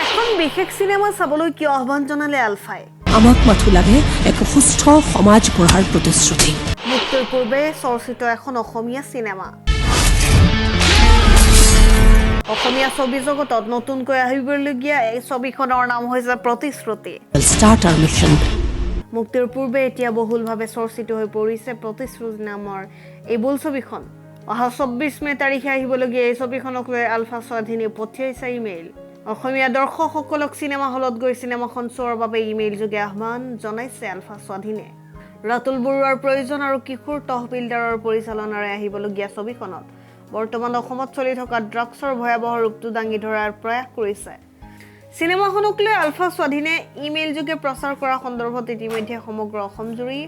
এখন বিশেষ সিনেমা চাবলৈ কিয় আহ্বান জনালে আলফাই আমাক মাথো লাগে এক সুস্থ সমাজ গঢ়াৰ প্ৰতিশ্ৰুতি মুক্তিৰ পূৰ্বে চৰ্চিত এখন অসমীয়া সিনেমা অসমীয়া ছবি জগতত নতুনকৈ আহিবলগীয়া এই ছবিখনৰ নাম হৈছে প্ৰতিশ্ৰুতি ষ্টাৰ্ট আৰ মিছন মুক্তিৰ পূৰ্বে এতিয়া বহুলভাৱে চৰ্চিত হৈ পৰিছে প্ৰতিশ্ৰুতি নামৰ এই বোলছবিখন অহা 24 মে তাৰিখে আহিবলগীয়া এই ছবিখনক লৈ আলফা স্বাধীনে পঠিয়াইছে ইমেইল অসমীয়া দৰ্শকসকলক চিনেমা হলত গৈ চিনেমাখন চোৱাৰ বাবে ইমেইল যোগে আহ্বান জনাইছে আলফা স্বাধীনে ৰাতুল বৰুৱাৰ প্ৰয়োজন আৰু কিশোৰ তহবিলদাৰৰ পৰিচালনাৰে আহিবলগীয়া ছবিখনত বৰ্তমান অসমত চলি থকা ড্ৰাগছৰ ভয়াৱহ ৰূপটো দাঙি ধৰাৰ প্ৰয়াস কৰিছে চিনেমাখনক লৈ আলফা স্বাধীনে ইমেইল যোগে প্ৰচাৰ কৰা সন্দৰ্ভত ইতিমধ্যে সমগ্ৰ অসমজুৰি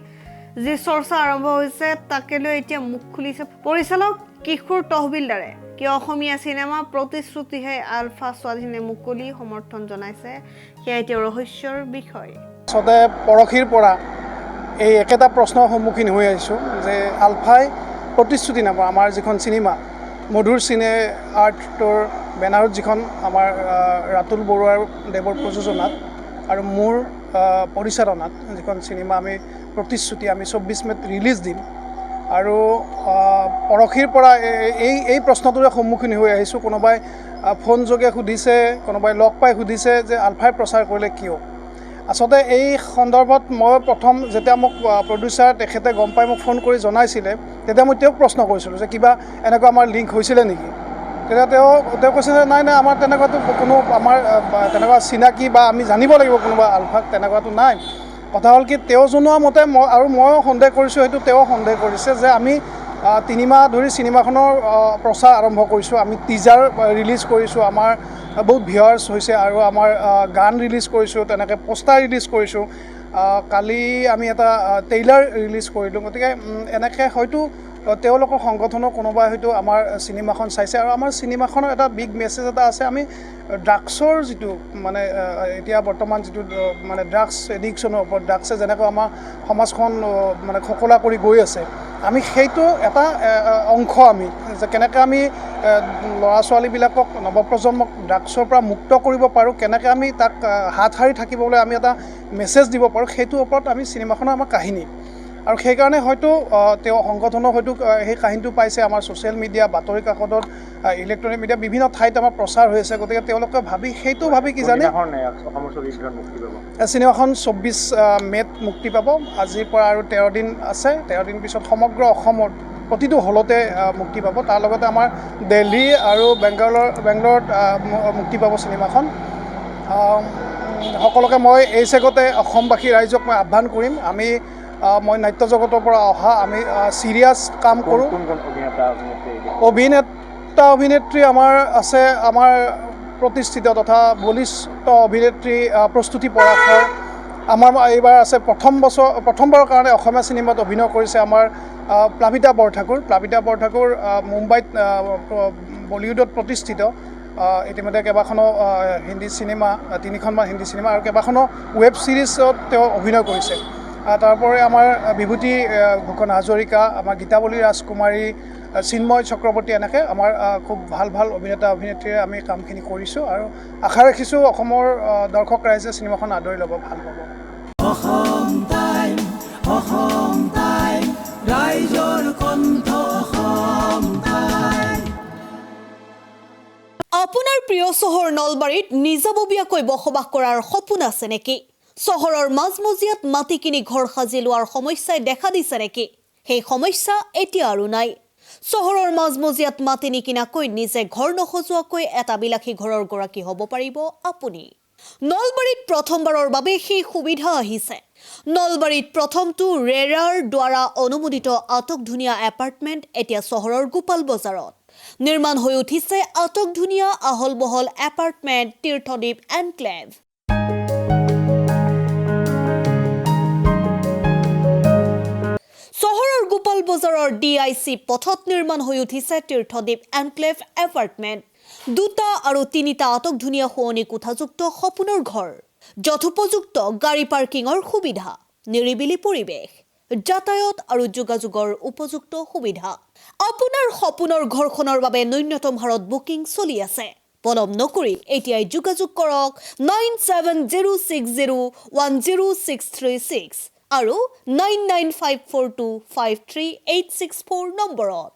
যি চৰ্চা আৰম্ভ হৈছে তাকে লৈ এতিয়া মুখ খুলিছে পৰিচালক কিশোৰ তহবিলদাৰে কিয় অসমীয়া চিনেমা প্ৰতিশ্ৰুতিহে আলফা স্বাধীনে মুকলি সমৰ্থন জনাইছে সেয়া এতিয়া ৰহস্যৰ বিষয় সদায় পৰখীৰ পৰা এই একেটা প্ৰশ্নৰ সন্মুখীন হৈ আহিছোঁ যে আলফাই প্ৰতিশ্ৰুতি নামৰ আমাৰ যিখন চিনেমা মধুৰ চিনে আৰ্টৰ বেনাৰত যিখন আমাৰ ৰাতুল বৰুৱাৰ দেৱৰ প্ৰযোজনাত আৰু মোৰ পৰিচালনাত যিখন চিনেমা আমি প্ৰতিশ্ৰুতি আমি 24 মেত ৰিলিজ দিম আৰু পৰখীৰ পৰা এই প্ৰশ্নটোৰে সন্মুখীন হৈ আহিছোঁ কোনোবাই ফোন যোগে সুধিছে কোনোবাই লগ পাই সুধিছে যে আলফাই প্ৰচাৰ কৰিলে কিয় আচলতে এই সন্দৰ্ভত মই প্ৰথম যেতিয়া মোক প্ৰডিউচাৰ তেখেতে গম পাই মোক ফোন কৰি জনাইছিলে তেতিয়া মই তেওঁক প্ৰশ্ন কৰিছিলোঁ যে কিবা এনেকুৱা আমাৰ লিংক হৈছিলে নেকি তেতিয়া তেওঁ কৈছে যে নাই আমাৰ তেনেকুৱাতো কোনো আমাৰ তেনেকুৱা চিনাকি বা আমি জানিব লাগিব কোনোবা আলফাক তেনেকুৱাতো নাই কথা হ'ল কি তেওঁ জনোৱা মতে ময়ো সন্দেহ কৰিছোঁ সেইটো তেওঁ সন্দেহ কৰিছে যে আমি 3 মাহ ধৰি চিনেমাখনৰ প্ৰচাৰ আৰম্ভ কৰিছোঁ আমি টিজাৰ ৰিলিজ কৰিছোঁ আমাৰ বহুত ভিউৱাৰ্ছ হৈছে আৰু আমাৰ গান ৰিলিজ কৰিছোঁ তেনেকৈ পোষ্টাৰ ৰিলিজ কৰিছোঁ কালি আমি এটা ট্ৰেইলাৰ ৰিলিজ কৰিলোঁ গতিকে এনেকৈ হয়তো তেওঁলোকৰ সংগঠনৰ কোনোবাই হয়তো আমাৰ চিনেমাখন চাইছে আৰু আমাৰ চিনেমাখনৰ এটা বিগ মেছেজ এটা আছে আমি ড্ৰাগছৰ যিটো মানে এতিয়া বৰ্তমান যিটো মানে ড্ৰাগছ এডিকশ্যনৰ ওপৰত ড্ৰাগছে যেনেকৈ আমাৰ সমাজখন মানে খকলা কৰি গৈ আছে আমি সেইটো এটা অংশ আমি যে কেনেকৈ আমি ল'ৰা ছোৱালীবিলাকক নৱপ্ৰজন্মক ড্ৰাগছৰ পৰা মুক্ত কৰিব পাৰোঁ কেনেকৈ আমি তাক হাত সাৰি থাকিবলৈ আমি এটা মেছেজ দিব পাৰোঁ সেইটোৰ ওপৰত আমি চিনেমাখনৰ আমাৰ কাহিনী আৰু সেইকাৰণে হয়তো তেওঁ সংগঠনৰ হয়তো সেই কাহিনীটো পাইছে আমাৰ ছ'চিয়েল মিডিয়া বাতৰি কাকতত ইলেক্ট্ৰনিক মিডিয়া বিভিন্ন ঠাইত আমাৰ প্ৰচাৰ হৈ আছে গতিকে তেওঁলোকে সেইটো ভাবি কি জানে চিনেমাখন 24 মেত মুক্তি পাব আজিৰ পৰা আৰু 13 দিন আছে 13 দিন পিছত সমগ্ৰ অসমত প্ৰতিটো হলতে মুক্তি পাব তাৰ লগতে আমাৰ দিল্লী আৰু বেংগলোৰত মুক্তি পাব চিনেমাখন সকলোকে মই এই চেগতে অসমবাসী ৰাইজক মই আহ্বান কৰিম মই নাট্য জগতৰ পৰা অহা আমি চিৰিয়াছ কাম কৰোঁ অভিনেত্ৰী আমাৰ আছে আমাৰ প্ৰতিষ্ঠিত তথা বলিষ্ঠ অভিনেত্ৰী প্ৰস্তুতি পৰাশৰ আমাৰ এইবাৰ আছে প্ৰথমবাৰৰ কাৰণে অসমীয়া চিনেমাত অভিনয় কৰিছে আমাৰ প্লাবিতা বৰঠাকুৰ মুম্বাইত বলিউডত প্ৰতিষ্ঠিত ইতিমধ্যে কেইবাখনো হিন্দী চিনেমা 3খনমান হিন্দী চিনেমা আৰু কেইবাখনো ৱেব ছিৰিজত তেওঁ অভিনয় কৰিছে তাৰোপৰি আমাৰ বিভূতি ভূষণ হাজৰিকা আমাৰ গীতাৱলী ৰাজকুমাৰী চিন্ময় চক্ৰৱৰ্তী এনেকৈ আমাৰ খুব ভাল অভিনেতা অভিনেত্ৰীৰে আমি কামখিনি কৰিছোঁ আৰু আশা ৰাখিছোঁ অসমৰ দৰ্শক ৰাইজে চিনেমাখন আদৰি ল'ব ভাল পাব আপোনাৰ প্ৰিয় চহৰ নলবাৰীত নিজাববীয়াকৈ বসবাস কৰাৰ সপোন আছে নেকি চহৰৰ মাজমজিয়াত মাটি কিনি ঘৰ সাজি লোৱাৰ সমস্যাই দেখা দিছে নেকি সেই সমস্যা এতিয়া আৰু নাই চহৰৰ মাজমজিয়াত মাটি নিকিনাকৈ নিজে ঘৰ নসজোৱাকৈ এটা বিলাসী ঘৰৰ গৰাকী হ'ব পাৰিব আপুনি নলবাৰীত প্ৰথমবাৰৰ বাবে সেই সুবিধা আহিছে নলবাৰীত প্ৰথমটো ৰেৰাৰ দ্বাৰা অনুমোদিত আটকধুনীয়া এপাৰ্টমেণ্ট এতিয়া চহৰৰ গোপাল বজাৰত নিৰ্মাণ হৈ উঠিছে আটকধুনীয়া আহল বহল এপাৰ্টমেণ্ট তীৰ্থদ্বীপ এনক্লেভ চহৰৰ গোপাল বজাৰৰ DIC পথত নিৰ্মাণ হৈ উঠিছে তীৰ্থদ্বীপ এনক্লেভ এপাৰ্টমেণ্ট 2টা আৰু 3টা আটকধুনীয়া শুৱনি কোঠাযুক্ত সপোনৰ ঘৰ যথোপযুক্ত গাড়ী পাৰ্কিঙৰ সুবিধা নিৰিবিলি পৰিৱেশ যাতায়াত আৰু যোগাযোগৰ উপযুক্ত সুবিধা আপোনাৰ সপোনৰ ঘৰখনৰ বাবে ন্যূনতম হাৰত বুকিং চলি আছে পলম নকৰি এতিয়াই যোগাযোগ কৰক 9706010636 আৰু 99542538664 নম্বৰত।